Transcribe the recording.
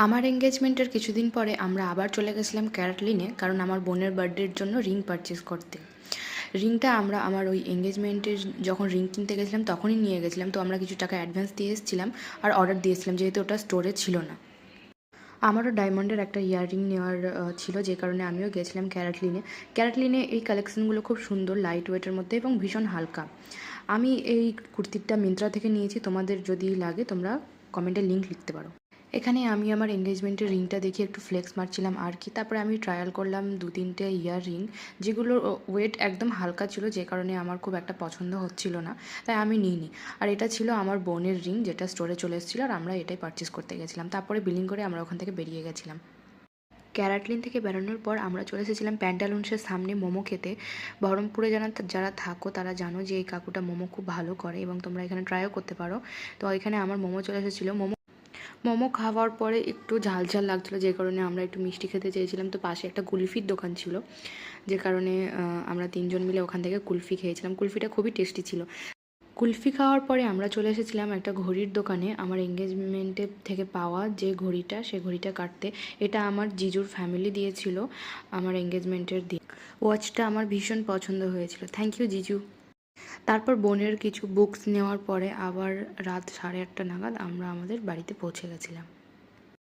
আমার এনগেজমেন্টের কিছুদিন পরে আমরা আবার চলে গেছিলাম ক্যারাটলিনে, কারণ আমার বোনের বার্থডের জন্য রিং পারচেস করতে। রিংটা আমরা আমার ওই এনগেজমেন্টের যখন রিং কিনতে গেছিলাম তখনই নিয়ে গেছিলাম, তো আমরা কিছু টাকা অ্যাডভান্স দিয়ে এসেছিলাম আর অর্ডার দিয়েছিলাম, যেহেতু ওটা স্টোরে ছিল না। আমারও ডায়মন্ডের একটা ইয়াররিং নেওয়ার ছিল, যে কারণে আমিও গেছিলাম ক্যারাটলিনে। ক্যারাটলিনে এই কালেকশনগুলো খুব সুন্দর, লাইট ওয়েটের মধ্যে এবং ভীষণ হালকা। আমি এই কুর্তিটা মিন্ত্রা থেকে নিয়েছি, তোমাদের যদি লাগে তোমরা কমেন্টে লিঙ্ক লিখতে পারো। এখানে আমি আমার এনগেজমেন্টের রিংটা দেখে একটু ফ্লেক্স মারছিলাম আর কি। তারপরে আমি ট্রায়াল করলাম 2-3টে ইয়াররিং, যেগুলোর ওয়েট একদম হালকা ছিল, যে কারণে আমার খুব একটা পছন্দ হচ্ছিল না, তাই আমি নিইনি। আর এটা ছিল আমার বোনের রিং, যেটা স্টোরে চলে এসেছিলো, আর আমরা এটাই পারচেস করতে গেছিলাম। তারপরে বিলিং করে আমরা ওখান থেকে বেরিয়ে গেছিলাম। ক্যারাটলিন থেকে বেরোনোর পর আমরা চলে এসেছিলাম প্যান্টালুন্সের সামনে মোমো খেতে। বহরমপুরে যারা থাকো তারা জানো যে এই কাকুটা মোমো খুব ভালো করে এবং তোমরা এখানে ট্রাইও করতে পারো। তো এখানে আমার মোমো চলে এসেছিলো। মোমো খাওয়ার পরে একটু ঝাল ঝাল লাগছিলো, যে কারণে আমরা একটু মিষ্টি খেতে চেয়েছিলাম। তো পাশে একটা কুলফির দোকান ছিল, যে কারণে আমরা 3জন মিলে ওখান থেকে কুলফি খেয়েছিলাম। কুলফিটা খুবই টেস্টি ছিল। কুলফি খাওয়ার পরে আমরা চলে এসেছিলাম একটা ঘড়ির দোকানে, আমার এঙ্গেজমেন্টের থেকে পাওয়া যে ঘড়িটা, সে ঘড়িটা কাটতে। এটা আমার জিজুর ফ্যামিলি দিয়েছিল আমার এঙ্গেজমেন্টের দিন। ওয়াচটা আমার ভীষণ পছন্দ হয়েছিল, থ্যাংক ইউ জিজু। তারপর বোনের কিছু বুকস নেওয়ার পরে আবার রাত 8:30 নাগাদ আমরা আমাদের বাড়িতে পৌঁছে গেছিলাম।